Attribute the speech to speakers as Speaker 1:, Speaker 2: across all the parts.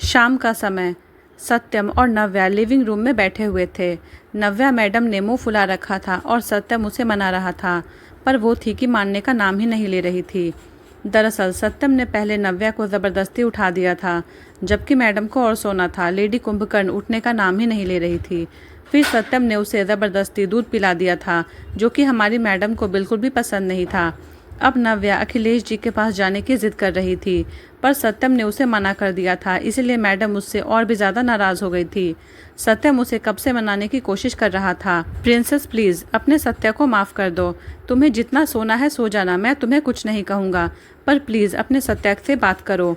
Speaker 1: शाम का समय। सत्यम और नव्या लिविंग रूम में बैठे हुए थे। नव्या मैडम ने मुंह फुला रखा था और सत्यम उसे मना रहा था, पर वो थी कि मानने का नाम ही नहीं ले रही थी। दरअसल सत्यम ने पहले नव्या को ज़बरदस्ती उठा दिया था, जबकि मैडम को और सोना था। लेडी कुंभकर्ण उठने का नाम ही नहीं ले रही थी। फिर सत्यम ने उसे ज़बरदस्ती दूध पिला दिया था, जो कि हमारी मैडम को बिल्कुल भी पसंद नहीं था। अब नव्या अखिलेश जी के पास जाने की जिद कर रही थी, पर सत्यम ने उसे मना कर दिया था, इसलिए मैडम उससे और भी ज़्यादा नाराज़ हो गई थी। सत्यम उसे कब से मनाने की कोशिश कर रहा था। प्रिंसेस प्लीज़ अपने सत्या को माफ़ कर दो। तुम्हें जितना सोना है सो जाना, मैं तुम्हें कुछ नहीं कहूँगा, पर प्लीज़ अपने सत्या से बात करो।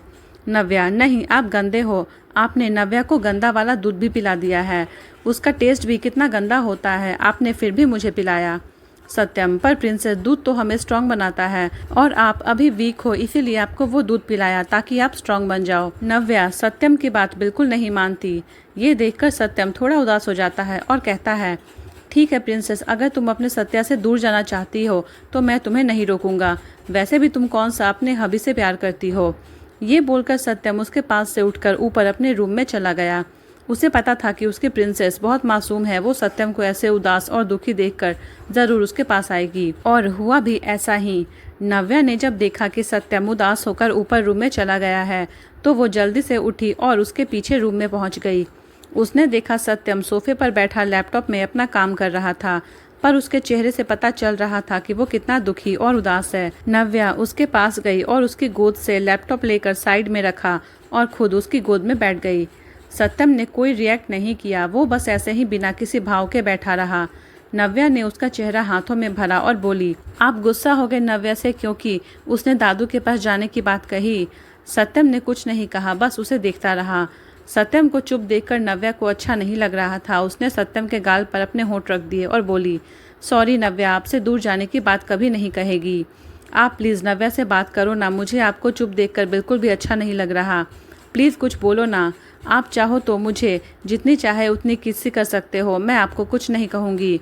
Speaker 1: नव्या, नहीं, आप गंदे हो। आपने नव्या को गंदा वाला दूध भी पिला दिया है। उसका टेस्ट भी कितना गंदा होता है, आपने फिर भी मुझे पिलाया। सत्यम, पर प्रिंसेस दूध तो हमें स्ट्रांग बनाता है और आप अभी वीक हो, इसीलिए आपको वो दूध पिलाया ताकि आप स्ट्रांग बन जाओ। नव्या सत्यम की बात बिल्कुल नहीं मानती। ये देखकर सत्यम थोड़ा उदास हो जाता है और कहता है, ठीक है प्रिंसेस, अगर तुम अपने सत्या से दूर जाना चाहती हो तो मैं तुम्हें नहीं रोकूंगा। वैसे भी तुम कौन सा अपने हबी से प्यार करती हो। ये बोलकर सत्यम उसके पास से उठकर ऊपर अपने रूम में चला गया। उसे पता था कि उसकी प्रिंसेस बहुत मासूम है, वो सत्यम को ऐसे उदास और दुखी देखकर ज़रूर उसके पास आएगी। और हुआ भी ऐसा ही। नव्या ने जब देखा कि सत्यम उदास होकर ऊपर रूम में चला गया है, तो वो जल्दी से उठी और उसके पीछे रूम में पहुंच गई। उसने देखा सत्यम सोफे पर बैठा लैपटॉप में अपना काम कर रहा था, पर उसके चेहरे से पता चल रहा था कि वो कितना दुखी और उदास है। नव्या उसके पास गई और उसकी गोद से लैपटॉप लेकर साइड में रखा और खुद उसकी गोद में बैठ गई। सत्यम ने कोई रिएक्ट नहीं किया, वो बस ऐसे ही बिना किसी भाव के बैठा रहा। नव्या ने उसका चेहरा हाथों में भरा और बोली, आप गुस्सा हो गए नव्या से क्योंकि उसने दादू के पास जाने की बात कही। सत्यम ने कुछ नहीं कहा, बस उसे देखता रहा। सत्यम को चुप देखकर नव्या को अच्छा नहीं लग रहा था। उसने सत्यम के गाल पर अपने होंठ रख दिए और बोली, सॉरी नव्या, आपसे दूर जाने की बात कभी नहीं कहेगी। आप प्लीज़ नव्या से बात करो ना, मुझे आपको चुप देखकर बिल्कुल भी अच्छा नहीं लग रहा। प्लीज़ कुछ बोलो ना। आप चाहो तो मुझे जितनी चाहे उतनी किस्सी कर सकते हो, मैं आपको कुछ नहीं कहूँगी।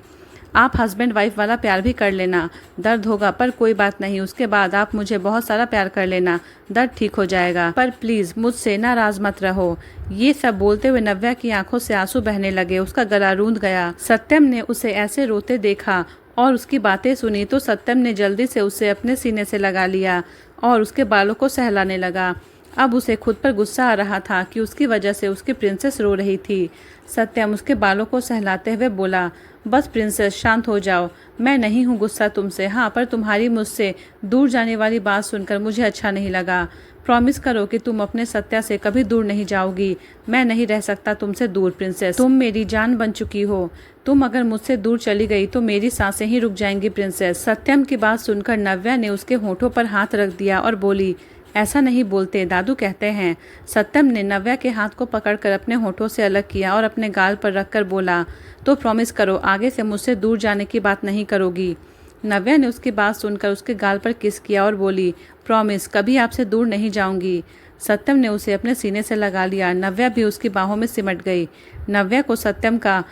Speaker 1: आप हस्बैंड वाइफ वाला प्यार भी कर लेना, दर्द होगा पर कोई बात नहीं। उसके बाद आप मुझे बहुत सारा प्यार कर लेना, दर्द ठीक हो जाएगा, पर प्लीज़ मुझसे नाराज़ मत रहो। ये सब बोलते हुए नव्या की आंखों से आंसू बहने लगे, उसका गला रूंध गया। सत्यम ने उसे ऐसे रोते देखा और उसकी बातें सुनी तो सत्यम ने जल्दी से उसे अपने सीने से लगा लिया और उसके बालों को सहलाने लगा। अब उसे खुद पर गुस्सा आ रहा था कि उसकी वजह से उसकी प्रिंसेस रो रही थी। सत्यम उसके बालों को सहलाते हुए बोला, बस प्रिंसेस शांत हो जाओ, मैं नहीं हूँ गुस्सा तुमसे। हाँ, पर तुम्हारी मुझसे दूर जाने वाली बात सुनकर मुझे अच्छा नहीं लगा। प्रॉमिस करो कि तुम अपने सत्या से कभी दूर नहीं जाओगी। मैं नहीं रह सकता तुमसे दूर प्रिंसेस, तुम मेरी जान बन चुकी हो। तुम अगर मुझसे दूर चली गई तो मेरी सांसें ही रुक जाएंगी प्रिंसेस। सत्यम की बात सुनकर नव्या ने उसके होठों पर हाथ रख दिया और बोली, ऐसा नहीं बोलते, दादू कहते हैं। सत्यम ने नव्या के हाथ को पकड़कर अपने होठों से अलग किया और अपने गाल पर रखकर बोला, तो प्रॉमिस करो आगे से मुझसे दूर जाने की बात नहीं करोगी। नव्या ने उसकी बात सुनकर उसके गाल पर किस किया और बोली, प्रॉमिस, कभी आपसे दूर नहीं जाऊंगी। सत्यम ने उसे अपने सीने से लगा लिया। नव्या भी उसकी बाहों में सिमट गई। नव्या को सत्यम का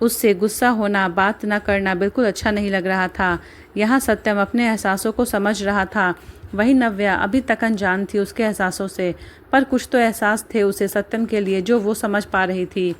Speaker 1: उससे गुस्सा होना, बात न करना बिल्कुल अच्छा नहीं लग रहा था। यहाँ सत्यम अपने एहसासों को समझ रहा था, वही नव्या अभी तक अनजान थी उसके एहसासों से, पर कुछ तो एहसास थे उसे सत्यम के लिए जो वो समझ पा रही थी।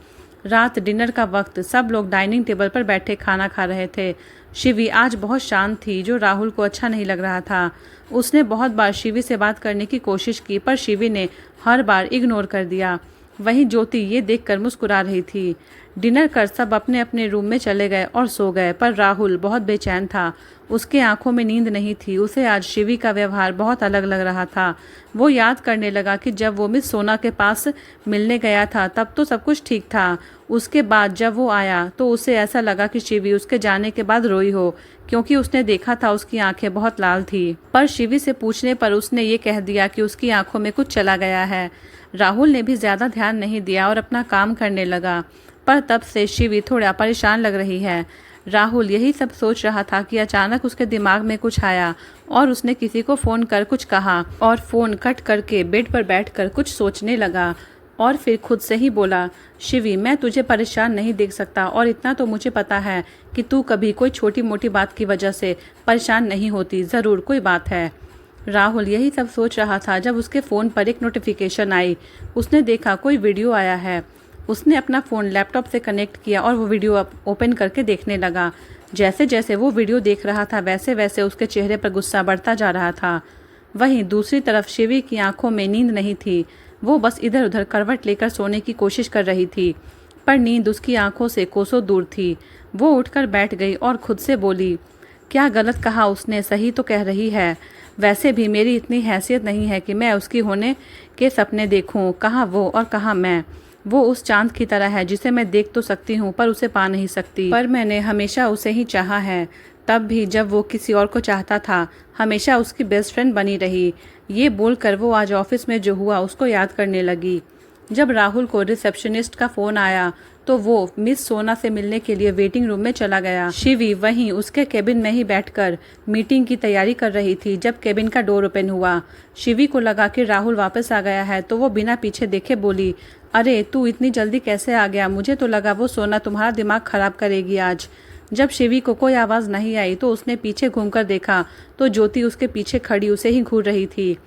Speaker 1: रात डिनर का वक्त, सब लोग डाइनिंग टेबल पर बैठे खाना खा रहे थे। शिवी आज बहुत शांत थी, जो राहुल को अच्छा नहीं लग रहा था। उसने बहुत बार शिवी से बात करने की कोशिश की, पर शिवी ने हर बार इग्नोर कर दिया। वहीं ज्योति ये देखकर मुस्कुरा रही थी। डिनर कर सब अपने अपने रूम में चले गए और सो गए, पर राहुल बहुत बेचैन था। उसके आंखों में नींद नहीं थी। उसे आज शिवी का व्यवहार बहुत अलग लग रहा था। वो याद करने लगा कि जब वो मिस सोना के पास मिलने गया था तब तो सब कुछ ठीक था। उसके बाद जब वो आया तो उसे ऐसा लगा कि शिवी उसके जाने के बाद रोई हो, क्योंकि उसने देखा था उसकी आंखें बहुत लाल थी। पर शिवी से पूछने पर उसने ये कह दिया कि उसकी आंखों में कुछ चला गया है। राहुल ने भी ज़्यादा ध्यान नहीं दिया और अपना काम करने लगा, पर तब से शिवी थोड़ा परेशान लग रही है। राहुल यही सब सोच रहा था कि अचानक उसके दिमाग में कुछ आया और उसने किसी को फ़ोन कर कुछ कहा और फ़ोन कट करके बेड पर बैठकर कुछ सोचने लगा और फिर खुद से ही बोला, शिवी, मैं तुझे परेशान नहीं देख सकता और इतना तो मुझे पता है कि तू कभी कोई छोटी मोटी बात की वजह से परेशान नहीं होती। ज़रूर कोई बात है। राहुल यही सब सोच रहा था जब उसके फ़ोन पर एक नोटिफिकेशन आई। उसने देखा कोई वीडियो आया है। उसने अपना फ़ोन लैपटॉप से कनेक्ट किया और वो वीडियो ओपन करके देखने लगा। जैसे जैसे वो वीडियो देख रहा था वैसे वैसे उसके चेहरे पर गुस्सा बढ़ता जा रहा था। वहीं दूसरी तरफ शिवी की आंखों में नींद नहीं थी। वो बस इधर उधर करवट लेकर सोने की कोशिश कर रही थी, पर नींद उसकी आंखों से कोसों दूर थी। वो उठकर बैठ गई और खुद से बोली, क्या गलत कहा उसने, सही तो कह रही है। वैसे भी मेरी इतनी हैसियत नहीं है कि मैं उसकी होने के सपने देखूं। कहाँ वो और कहाँ मैं। वो उस चांद की तरह है जिसे मैं देख तो सकती हूँ पर उसे पा नहीं सकती। पर मैंने हमेशा उसे ही चाहा है, तब भी जब वो किसी और को चाहता था। हमेशा उसकी बेस्ट फ्रेंड बनी रही। ये बोलकर वो आज ऑफिस में जो हुआ उसको याद करने लगी। जब राहुल को रिसेप्शनिस्ट का फ़ोन आया तो वो मिस सोना से मिलने के लिए वेटिंग रूम में चला गया। शिवी वहीं उसके केबिन में ही बैठकर मीटिंग की तैयारी कर रही थी जब केबिन का डोर ओपन हुआ। शिवी को लगा कि राहुल वापस आ गया है तो वो बिना पीछे देखे बोली, अरे तू इतनी जल्दी कैसे आ गया? मुझे तो लगा वो सोना तुम्हारा दिमाग खराब करेगी आज। जब शिवी को कोई आवाज़ नहीं आई तो उसने पीछे घूमकर देखा तो ज्योति उसके पीछे खड़ी उसे ही घूर रही थी।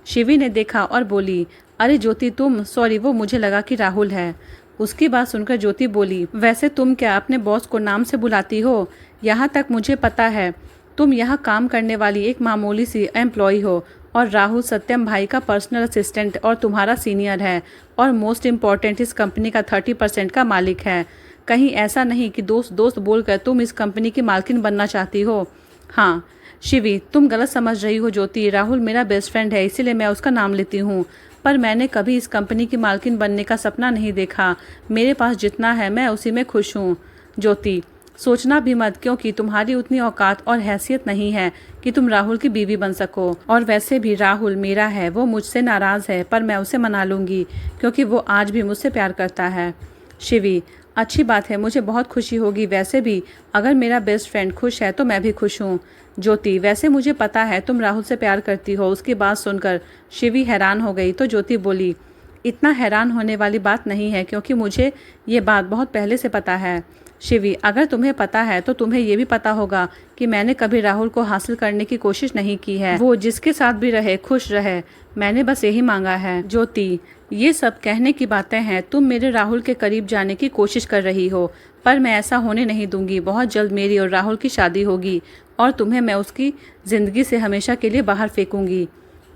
Speaker 1: शिवी ने देखा और बोली, अरे ज्योति तुम? सॉरी, वो मुझे लगा कि राहुल है। उसकी बात सुनकर ज्योति बोली, वैसे तुम क्या अपने बॉस को नाम से बुलाती हो? यहाँ तक मुझे पता है तुम यहाँ काम करने वाली एक मामूली सी एम्प्लॉय हो और राहुल सत्यम भाई का पर्सनल असिस्टेंट और तुम्हारा सीनियर है और मोस्ट इम्पॉर्टेंट इस कंपनी का 30% का मालिक है। कहीं ऐसा नहीं कि दोस्त दोस्त बोलकर तुम इस कंपनी की मालकिन बनना चाहती हो? हाँ शिवी, तुम गलत समझ रही हो ज्योति। राहुल मेरा बेस्ट फ्रेंड है इसीलिए मैं उसका नाम लेती हूँ, पर मैंने कभी इस कंपनी की मालकिन बनने का सपना नहीं देखा। मेरे पास जितना है मैं उसी में खुश हूँ। ज्योति, सोचना भी मत, क्योंकि तुम्हारी उतनी औकात और हैसियत नहीं है कि तुम राहुल की बीवी बन सको। और वैसे भी राहुल मेरा है, वो मुझसे नाराज़ है पर मैं उसे मना लूँगी क्योंकि वो आज भी मुझसे प्यार करता है। शिवी, अच्छी बात है, मुझे बहुत खुशी होगी। वैसे भी अगर मेरा बेस्ट फ्रेंड खुश है तो मैं भी खुश हूँ। ज्योति, वैसे मुझे पता है तुम राहुल से प्यार करती हो। उसकी बात सुनकर शिवी हैरान हो गई तो ज्योति बोली, इतना हैरान होने वाली बात नहीं है क्योंकि मुझे ये बात बहुत पहले से पता है। शिवी, अगर तुम्हें पता है तो तुम्हें ये भी पता होगा कि मैंने कभी राहुल को हासिल करने की कोशिश नहीं की है। वो जिसके साथ भी रहे खुश रहे, मैंने बस यही मांगा है। ज्योति, ये सब कहने की बातें हैं। तुम मेरे राहुल के करीब जाने की कोशिश कर रही हो, पर मैं ऐसा होने नहीं दूंगी। बहुत जल्द मेरी और राहुल की शादी होगी और तुम्हें मैं उसकी ज़िंदगी से हमेशा के लिए बाहर फेंकूंगी।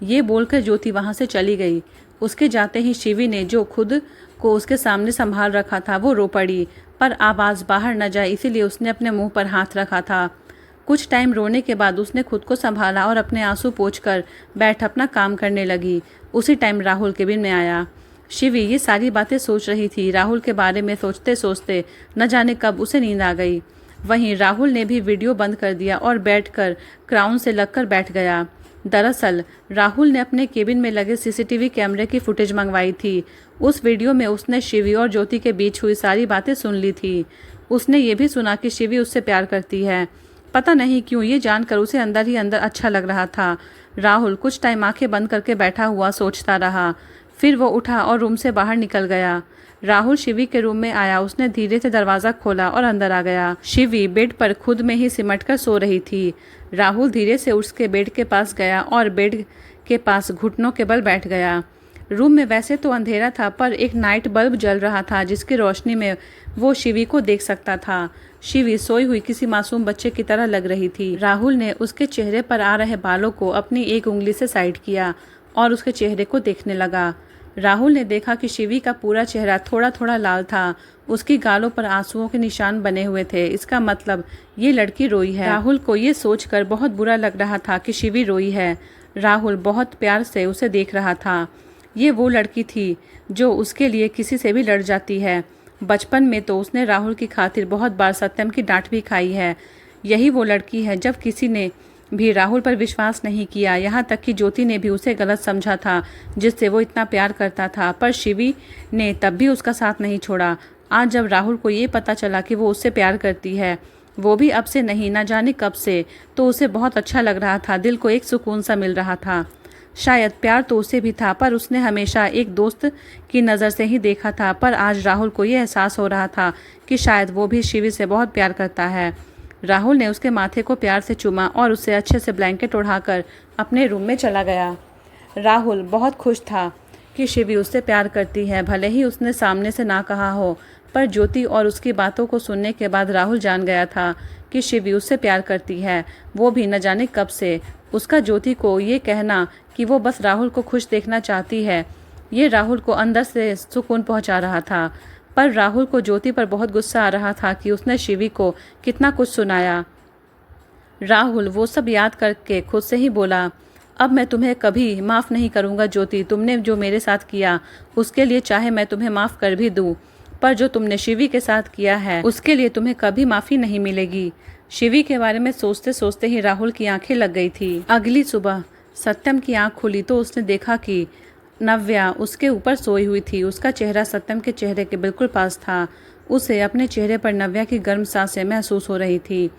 Speaker 1: ये बोलकर ज्योति वहाँ से चली गई। उसके जाते ही शिवी ने जो खुद को उसके सामने संभाल रखा था वो रो पड़ी, पर आवाज़ बाहर न जाए इसीलिए उसने अपने मुंह पर हाथ रखा था। कुछ टाइम रोने के बाद उसने खुद को संभाला और अपने आंसू पोंछकर बैठ अपना काम करने लगी। उसी टाइम राहुल केबिन में आया। शिवी ये सारी बातें सोच रही थी। राहुल के बारे में सोचते सोचते न जाने कब उसे नींद आ गई। वहीं राहुल ने भी वीडियो बंद कर दिया और बैठकर क्राउन से लगकर बैठ गया। दरअसल राहुल ने अपने केबिन में लगे सीसीटीवी कैमरे की फुटेज मंगवाई थी। उस वीडियो में उसने शिवी और ज्योति के बीच हुई सारी बातें सुन ली थी। उसने ये भी सुना कि शिवी उससे प्यार करती है। पता नहीं क्यों ये जानकर उसे अंदर ही अंदर अच्छा लग रहा था। राहुल कुछ टाइम आंखें बंद करके बैठा हुआ सोचता रहा। फिर वो उठा और रूम से बाहर निकल गया। राहुल शिवी के रूम में आया। उसने धीरे से दरवाज़ा खोला और अंदर आ गया। शिवी बेड पर खुद में ही सिमटकर सो रही थी। राहुल धीरे से उसके बेड के पास गया और बेड के पास घुटनों के बल बैठ गया। रूम में वैसे तो अंधेरा था पर एक नाइट बल्ब जल रहा था जिसकी रोशनी में वो शिवी को देख सकता था। शिवी सोई हुई किसी मासूम बच्चे की तरह लग रही थी। राहुल ने उसके चेहरे पर आ रहे बालों को अपनी एक उंगली से साइड किया और उसके चेहरे को देखने लगा। राहुल ने देखा कि शिवी का पूरा चेहरा थोड़ा थोड़ा लाल था। उसकी गालों पर आंसुओं के निशान बने हुए थे। इसका मतलब ये लड़की रोई है। राहुल को ये सोचकर बहुत बुरा लग रहा था कि शिवी रोई है। राहुल बहुत प्यार से उसे देख रहा था। ये वो लड़की थी जो उसके लिए किसी से भी लड़ जाती है। बचपन में तो उसने राहुल की खातिर बहुत बार सत्यम की डांट भी खाई है। यही वो लड़की है जब किसी ने भी राहुल पर विश्वास नहीं किया, यहाँ तक कि ज्योति ने भी उसे गलत समझा था जिससे वो इतना प्यार करता था, पर शिवी ने तब भी उसका साथ नहीं छोड़ा। आज जब राहुल को ये पता चला कि वो उससे प्यार करती है, वो भी अब से नहीं ना जाने कब से, तो उसे बहुत अच्छा लग रहा था। दिल को एक सुकून सा मिल रहा था। शायद प्यार तो उसे भी था पर उसने हमेशा एक दोस्त की नज़र से ही देखा था, पर आज राहुल को ये एहसास हो रहा था कि शायद वो भी शिवी से बहुत प्यार करता है। राहुल ने उसके माथे को प्यार से चूमा और उसे अच्छे से ब्लैंकेट उड़ाकर अपने रूम में चला गया। राहुल बहुत खुश था कि शिवी उससे प्यार करती है, भले ही उसने सामने से ना कहा हो, पर ज्योति और उसकी बातों को सुनने के बाद राहुल जान गया था कि शिवी उससे प्यार करती है, वो भी न जाने कब से। उसका ज्योति को ये कहना कि वो बस राहुल को खुश देखना चाहती है, ये राहुल को अंदर से सुकून पहुंचा रहा था। पर राहुल को ज्योति पर बहुत गुस्सा आ रहा था कि उसने शिवी को कितना कुछ सुनाया। राहुल वो सब याद करके खुद से ही बोला, अब मैं तुम्हें कभी माफ़ नहीं करूँगा ज्योति, तुमने जो मेरे साथ किया उसके लिए चाहे मैं तुम्हें माफ़ कर भी दूँ, पर जो तुमने शिवी के साथ किया है उसके लिए तुम्हें कभी माफ़ी नहीं मिलेगी। शिवी के बारे में सोचते सोचते ही राहुल की आंखें लग गई थी। अगली सुबह सत्यम की आंख खुली तो उसने देखा कि नव्या उसके ऊपर सोई हुई थी। उसका चेहरा सत्यम के चेहरे के बिल्कुल पास था। उसे अपने चेहरे पर नव्या की गर्म सांसें महसूस हो रही थी।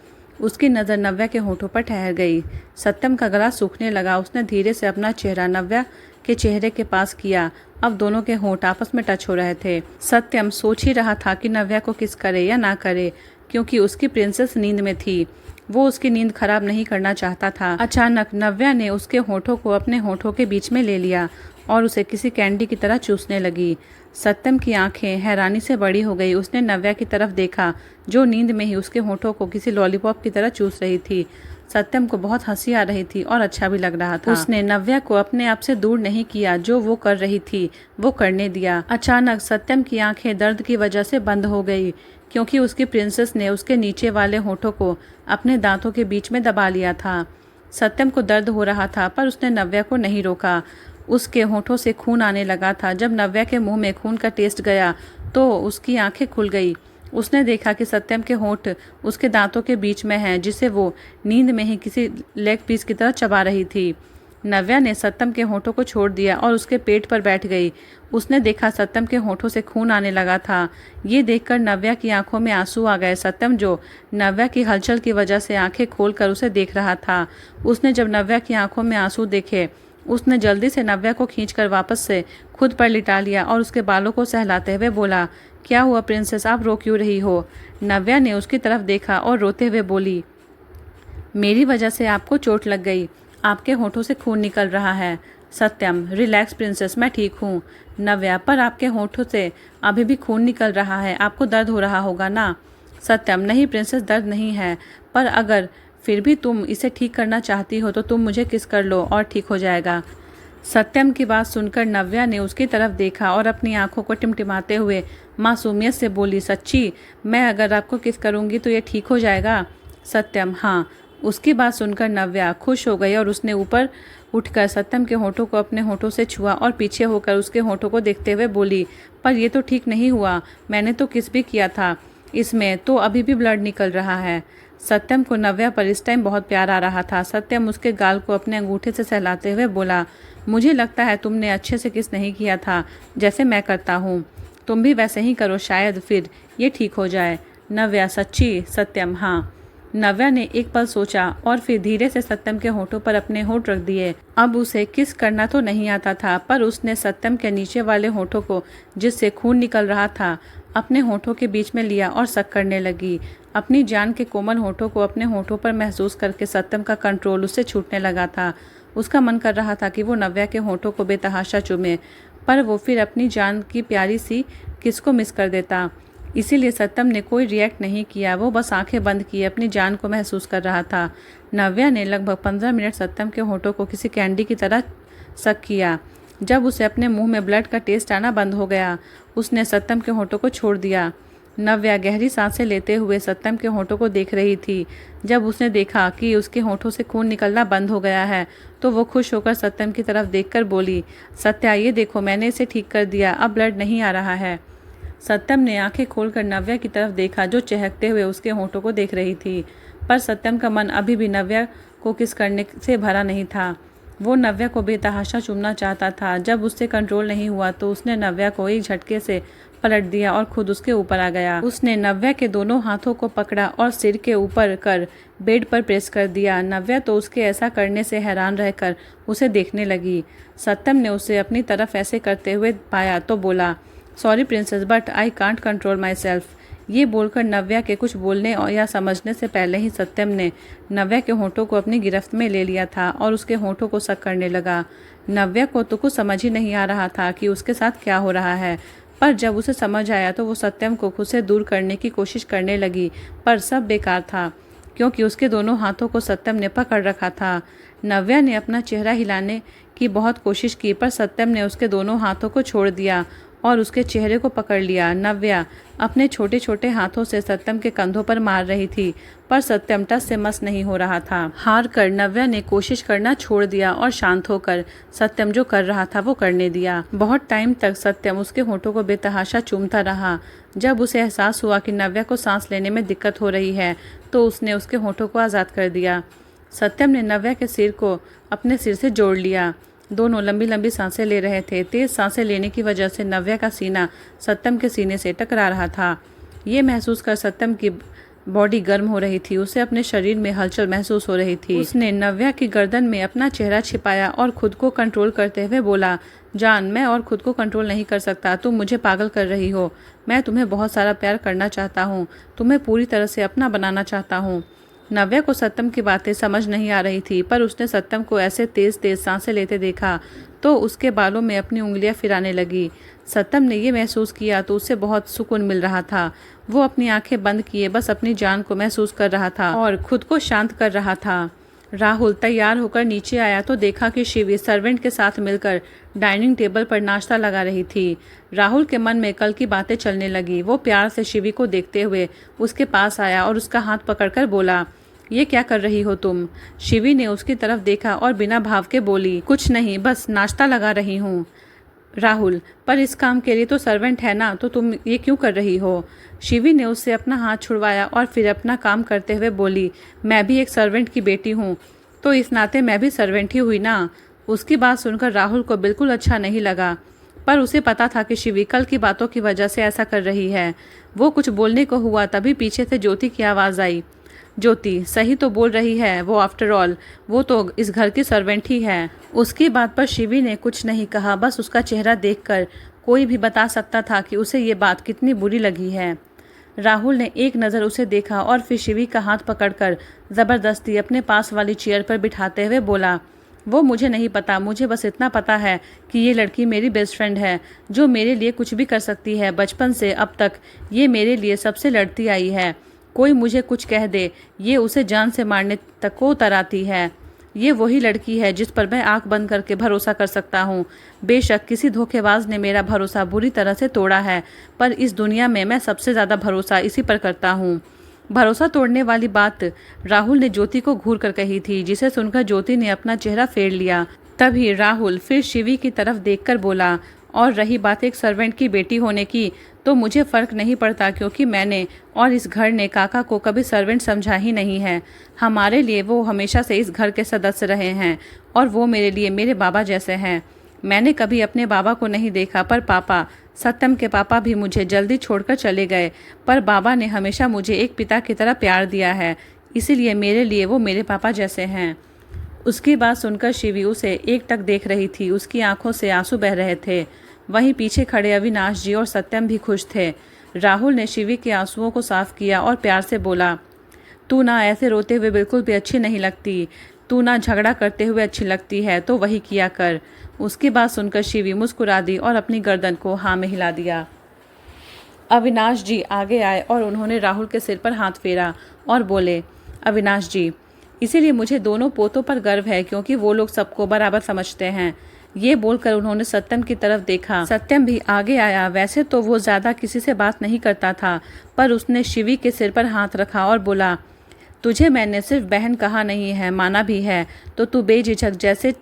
Speaker 1: उसकी नज़र नव्या के होठों पर ठहर गई। सत्यम का गला सूखने लगा। उसने धीरे से अपना चेहरा नव्या के चेहरे के पास किया। अब दोनों के होंठ आपस में टच हो रहे थे। सत्यम सोच ही रहा था कि नव्या को किस करे या ना करे, क्योंकि उसकी प्रिंसेस नींद में थी। वो उसकी नींद खराब नहीं करना चाहता था। अचानक नव्या ने उसके होठों को अपने होठों के बीच में ले लिया और उसे किसी कैंडी की तरह चूसने लगी। सत्यम की आंखें हैरानी से बड़ी हो गई। उसने नव्या की तरफ देखा जो नींद में ही उसके होठों को किसी लॉलीपॉप की तरह चूस रही थी। सत्यम को बहुत हंसी आ रही थी और अच्छा भी लग रहा था। उसने नव्या को अपने आप से दूर नहीं किया, जो वो कर रही थी वो करने दिया। अचानक सत्यम की आंखें दर्द की वजह से बंद हो गई, क्योंकि उसकी प्रिंसेस ने उसके नीचे वाले होठों को अपने दांतों के बीच में दबा लिया था। सत्यम को दर्द हो रहा था, पर उसने नव्या को नहीं रोका। उसके होठों से खून आने लगा था। जब नव्या के मुंह में खून का टेस्ट गया तो उसकी आंखें खुल गई। उसने देखा कि सत्यम के होंठ उसके दांतों के बीच में हैं, जिसे वो नींद में ही किसी लेग पीस की तरह चबा रही थी। नव्या ने सत्यम के होठों को छोड़ दिया और उसके पेट पर बैठ गई। उसने देखा सत्यम के होठों से खून आने लगा था। ये देखकर नव्या की आंखों में आंसू आ गए। सत्यम, जो नव्या की हलचल की वजह से आंखें खोलकर उसे देख रहा था, उसने जब नव्या की आंखों में आंसू देखे, उसने जल्दी से नव्या को खींचकर वापस से खुद पर लिटा लिया और उसके बालों को सहलाते हुए बोला, क्या हुआ प्रिंसेस, आप रो क्यों रही हो? नव्या ने उसकी तरफ देखा और रोते हुए बोली, मेरी वजह से आपको चोट लग गई, आपके होठों से खून निकल रहा है। सत्यम, रिलैक्स प्रिंसेस, मैं ठीक हूँ। नव्या, पर आपके होठों से अभी भी खून निकल रहा है, आपको दर्द हो रहा होगा ना? सत्यम, नहीं प्रिंसेस, दर्द नहीं है, पर अगर फिर भी तुम इसे ठीक करना चाहती हो तो तुम मुझे किस कर लो और ठीक हो जाएगा। सत्यम की बात सुनकर नव्या ने उसकी तरफ देखा और अपनी आंखों को टिमटिमाते हुए मासूमियत से बोली, सच्ची, मैं अगर आपको किस करूँगी तो ये ठीक हो जाएगा? सत्यम, हाँ। उसकी बात सुनकर नव्या खुश हो गई और उसने ऊपर उठकर सत्यम के होठों को अपने होठों से छुआ और पीछे होकर उसके होठों को देखते हुए बोली, पर ये तो ठीक नहीं हुआ, मैंने तो किस भी किया था, इसमें तो अभी भी ब्लड निकल रहा है। सत्यम को नव्या पर इस टाइम बहुत प्यार आ रहा था। सत्यम उसके गाल को अपने अंगूठे से सहलाते हुए बोला, मुझे लगता है तुमने अच्छे से किस नहीं किया था, जैसे मैं करता हूँ, तुम भी वैसे ही करो, शायद फिर ये ठीक हो जाए। नव्या, सच्ची? सत्यम, हाँ। नव्या ने एक पल सोचा और फिर धीरे से सत्यम के होठों पर अपने होठ रख दिए। अब उसे किस करना तो नहीं आता था, पर उसने सत्यम के नीचे वाले होठों को, जिससे खून निकल रहा था, अपने होठों के बीच में लिया और सक करने लगी। अपनी जान के कोमल होठों को अपने होठों पर महसूस करके सत्यम का कंट्रोल उससे छूटने लगा था। उसका मन कर रहा था कि वो नव्या के होठों को बेतहाशा चूमे, पर वो फिर अपनी जान की प्यारी सी किस को मिस कर देता। इसीलिए सत्यम ने कोई रिएक्ट नहीं किया। वो बस आंखें बंद किए अपनी जान को महसूस कर रहा था। नव्या ने लगभग 15 मिनट सत्यम के होठों को किसी कैंडी की तरह सक किया। जब उसे अपने मुंह में ब्लड का टेस्ट आना बंद हो गया, उसने सत्यम के होठों को छोड़ दिया। नव्या गहरी सांसें लेते हुए सत्यम के होठों को देख रही थी। जब उसने देखा कि उसके होठों से खून निकलना बंद हो गया है, तो वो खुश होकर सत्यम की तरफ देखकर बोली, सत्या, ये देखो, मैंने इसे ठीक कर दिया, अब ब्लड नहीं आ रहा है। सत्यम ने आंखें खोलकर नव्या की तरफ देखा, जो चहकते हुए उसके होठों को देख रही थी, पर सत्यम का मन अभी भी नव्या को किस करने से भरा नहीं था। वो नव्या को बेतहाशा चूमना चाहता था। जब उससे कंट्रोल नहीं हुआ तो उसने नव्या को एक झटके से पलट दिया और खुद उसके ऊपर आ गया। उसने नव्या के दोनों हाथों को पकड़ा और सिर के ऊपर कर बेड पर प्रेस कर दिया। नव्या तो उसके ऐसा करने से हैरान रहकर उसे देखने लगी। सत्यम ने उसे अपनी तरफ ऐसे करते हुए पाया तो बोला, sorry princess, but I can't control my self. ये बोलकर नव्या के कुछ बोलने या समझने से पहले ही सत्यम ने नव्या के होंठों को अपनी गिरफ्त में ले लिया था और उसके होंठों को सक करने लगा। नव्या को तो कुछ समझ ही नहीं आ रहा था कि उसके साथ क्या हो रहा है, पर जब उसे समझ आया तो वो सत्यम को खुद से दूर करने की कोशिश करने लगी, पर सब बेकार था क्योंकि उसके दोनों हाथों को सत्यम ने पकड़ रखा था। नव्या ने अपना चेहरा हिलाने की बहुत कोशिश की, पर सत्यम ने उसके दोनों हाथों को छोड़ दिया और उसके चेहरे को पकड़ लिया। नव्या अपने छोटे छोटे हाथों से सत्यम के कंधों पर मार रही थी, पर सत्यम टस से मस नहीं हो रहा था। हार कर नव्या ने कोशिश करना छोड़ दिया और शांत होकर सत्यम जो कर रहा था वो करने दिया। बहुत टाइम तक सत्यम उसके होठों को बेतहाशा चूमता रहा। जब उसे एहसास हुआ कि नव्या को सांस लेने में दिक्कत हो रही है तो उसने उसके होठों को आज़ाद कर दिया। सत्यम ने नव्या के सिर को अपने सिर से जोड़ लिया। दोनों लंबी लंबी सांसें ले रहे थे। तेज सांसें लेने की वजह से नव्या का सीना सत्यम के सीने से टकरा रहा था। ये महसूस कर सत्यम की बॉडी गर्म हो रही थी। उसे अपने शरीर में हलचल महसूस हो रही थी। उसने नव्या की गर्दन में अपना चेहरा छिपाया और खुद को कंट्रोल करते हुए बोला, जान, मैं और खुद को कंट्रोल नहीं कर सकता। तुम मुझे पागल कर रही हो। मैं तुम्हें बहुत सारा प्यार करना चाहता हूँ, तुम्हें पूरी तरह से अपना बनाना चाहता हूँ। नव्या को सत्यम की बातें समझ नहीं आ रही थी, पर उसने सत्यम को ऐसे तेज तेज सांसें लेते देखा तो उसके बालों में अपनी उंगलियां फिराने लगी। सत्यम ने ये महसूस किया तो उसे बहुत सुकून मिल रहा था। वो अपनी आंखें बंद किए बस अपनी जान को महसूस कर रहा था और खुद को शांत कर रहा था। राहुल तैयार होकर नीचे आया तो देखा कि शिवी सर्वेंट के साथ मिलकर डाइनिंग टेबल पर नाश्ता लगा रही थी। राहुल के मन में कल की बातें चलने लगी। वो प्यार से शिवी को देखते हुए उसके पास आया और उसका हाथ पकड़कर बोला, ये क्या कर रही हो तुम? शिवी ने उसकी तरफ देखा और बिना भाव के बोली, कुछ नहीं, बस नाश्ता लगा रही हूँ। राहुल, पर इस काम के लिए तो सर्वेंट है ना, तो तुम ये क्यों कर रही हो? शिवी ने उससे अपना हाथ छुड़वाया और फिर अपना काम करते हुए बोली, मैं भी एक सर्वेंट की बेटी हूँ, तो इस नाते मैं भी सर्वेंट ही हुई ना। उसकी बात सुनकर राहुल को बिल्कुल अच्छा नहीं लगा, पर उसे पता था कि शिवी कल की बातों की वजह से ऐसा कर रही है। वो कुछ बोलने को हुआ तभी पीछे से ज्योति की आवाज़ आई। ज्योति सही तो बोल रही है, वो आफ्टर ऑल वो तो इस घर की सर्वेंट ही है। उसकी बात पर शिवी ने कुछ नहीं कहा, बस उसका चेहरा देखकर कोई भी बता सकता था कि उसे ये बात कितनी बुरी लगी है। राहुल ने एक नज़र उसे देखा और फिर शिवी का हाथ पकड़कर ज़बरदस्ती अपने पास वाली चेयर पर बिठाते हुए बोला, वो मुझे नहीं पता, मुझे बस इतना पता है कि ये लड़की मेरी बेस्ट फ्रेंड है जो मेरे लिए कुछ भी कर सकती है। बचपन से अब तक ये मेरे लिए सबसे लड़ती आई है। कोई मुझे कुछ कह दे, ये उसे जान से मारने तक को उतराती है। ये वही लड़की है जिस पर मैं आंख बंद करके भरोसा कर सकता हूँ। बेशक किसी धोखेबाज ने मेरा भरोसा बुरी तरह से तोड़ा है, पर इस दुनिया में मैं सबसे ज़्यादा भरोसा इसी पर करता हूँ। भरोसा तोड़ने वाली बात राहुल ने ज्योति को घूर कर कही थी, जिसे सुनकर ज्योति ने अपना चेहरा फेर लिया। तभी राहुल फिर शिवी की तरफ देखकर बोला, और रही बात एक सर्वेंट की बेटी होने की, तो मुझे फ़र्क नहीं पड़ता क्योंकि मैंने और इस घर ने काका को कभी सर्वेंट समझा ही नहीं है। हमारे लिए वो हमेशा से इस घर के सदस्य रहे हैं और वो मेरे लिए मेरे बाबा जैसे हैं। मैंने कभी अपने बाबा को नहीं देखा, पर पापा, सत्यम के पापा भी मुझे जल्दी छोड़कर चले गए, पर बाबा ने हमेशा मुझे एक पिता की तरह प्यार दिया है, इसीलिए मेरे लिए वो मेरे पापा जैसे हैं। उसकी बात सुनकर शिवी उसे एकटक देख रही थी। उसकी आंखों से आंसू बह रहे थे। वहीं पीछे खड़े अविनाश जी और सत्यम भी खुश थे। राहुल ने शिवी के आंसुओं को साफ किया और प्यार से बोला, तू ना ऐसे रोते हुए बिल्कुल भी अच्छी नहीं लगती, तू ना झगड़ा करते हुए अच्छी लगती है, तो वही किया कर। उसकी बात सुनकर शिवी मुस्कुरा दी और अपनी गर्दन को हाँ में हिला दिया। अविनाश जी आगे आए और उन्होंने राहुल के सिर पर हाथ फेरा और बोले, अविनाश जी, इसीलिए मुझे दोनों पोतों पर गर्व है क्योंकि वो लोग सबको बराबर समझते हैं। ये बोलकर उन्होंने सत्यम की तरफ देखा। सत्यम भी आगे आया। वैसे तो वो ज़्यादा किसी से बात नहीं करता था, पर उसने शिवी के सिर पर हाथ रखा और बोला, तुझे मैंने सिर्फ बहन कहा नहीं है, माना भी है, तो तू बेझिझक जैसे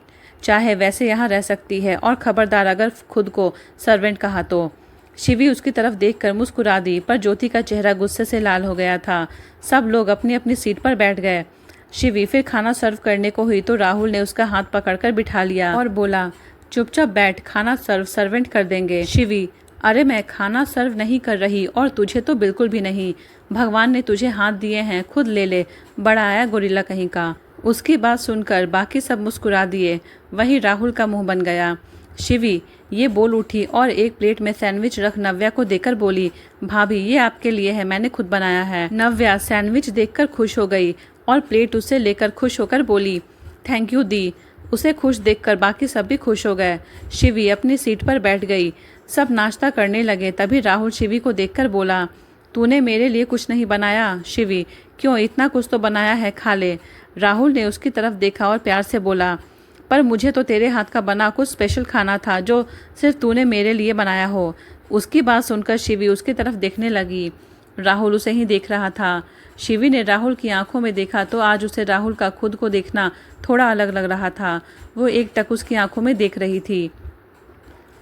Speaker 1: चाहे वैसे यहाँ रह सकती है, और खबरदार अगर खुद को सर्वेंट कहा तो। शिवी उसकी तरफ देखकर मुस्कुरा दी, पर ज्योति का चेहरा गुस्से से लाल हो गया था। सब लोग अपनी अपनी सीट पर बैठ गए। शिवी फिर खाना सर्व करने को हुई तो राहुल ने उसका हाथ पकड़कर बिठा लिया और बोला, चुपचाप बैठ, खाना सर्वेंट कर देंगे। शिवी, अरे मैं खाना सर्व नहीं कर रही और तुझे तो बिल्कुल भी नहीं। भगवान ने तुझे हाथ दिए हैं, खुद ले ले, बड़ा आया गोरिल्ला कहीं का। उसकी बात सुनकर बाकी सब मुस्कुरा दिए। वहीं राहुल का मुंह बन गया। शिवी ये बोल उठी और एक प्लेट में सैंडविच रख नव्या को देकर बोली, भाभी ये आपके लिए है, मैंने खुद बनाया है। नव्या सैंडविच देखकर खुश हो गई और प्लेट उसे लेकर खुश होकर बोली, थैंक यू दी। उसे खुश देखकर बाकी सब भी खुश हो गए। शिवी अपनी सीट पर बैठ गई। सब नाश्ता करने लगे। तभी राहुल शिवी को देखकर बोला, तूने मेरे लिए कुछ नहीं बनाया? शिवी, क्यों, इतना कुछ तो बनाया है, खा ले। राहुल ने उसकी तरफ देखा और प्यार से बोला, पर मुझे तो तेरे हाथ का बना कुछ स्पेशल खाना था जो सिर्फ तूने मेरे लिए बनाया हो। उसकी बात सुनकर शिवी उसकी तरफ देखने लगी। राहुल उसे ही देख रहा था। शिवी ने राहुल की आंखों में देखा तो आज उसे राहुल का खुद को देखना थोड़ा अलग लग रहा था। वो एकटक उसकी आंखों में देख रही थी।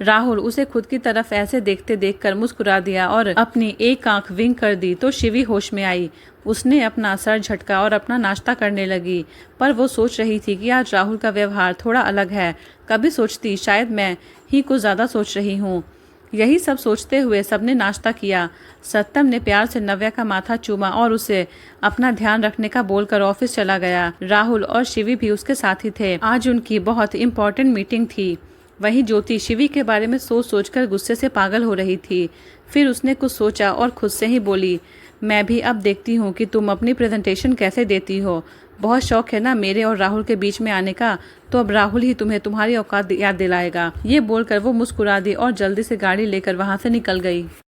Speaker 1: राहुल उसे खुद की तरफ ऐसे देखते देखकर मुस्कुरा दिया और अपनी एक आंख विंक कर दी तो शिवी होश में आई। उसने अपना सर झटका और अपना नाश्ता करने लगी, पर वो सोच रही थी कि आज राहुल का व्यवहार थोड़ा अलग है। कभी सोचती शायद मैं ही कुछ ज़्यादा सोच रही हूँ। यही सब सोचते हुए सबने नाश्ता किया। सत्यम ने प्यार से नव्या का माथा चूमा और उसे अपना ध्यान रखने का बोलकर ऑफिस चला गया। राहुल और शिवी भी उसके साथ ही थे। आज उनकी बहुत इम्पोर्टेंट मीटिंग थी। वहीं ज्योति शिवी के बारे में सोच सोचकर गुस्से से पागल हो रही थी। फिर उसने कुछ सोचा और खुद से ही बोली, मैं भी अब देखती हूँ कि तुम अपनी प्रेजेंटेशन कैसे देती हो। बहुत शौक है ना मेरे और राहुल के बीच में आने का, तो अब राहुल ही तुम्हें तुम्हारी औकात याद दिलाएगा। ये बोलकर वो मुस्कुरा दी और जल्दी से गाड़ी लेकर वहां से निकल गई।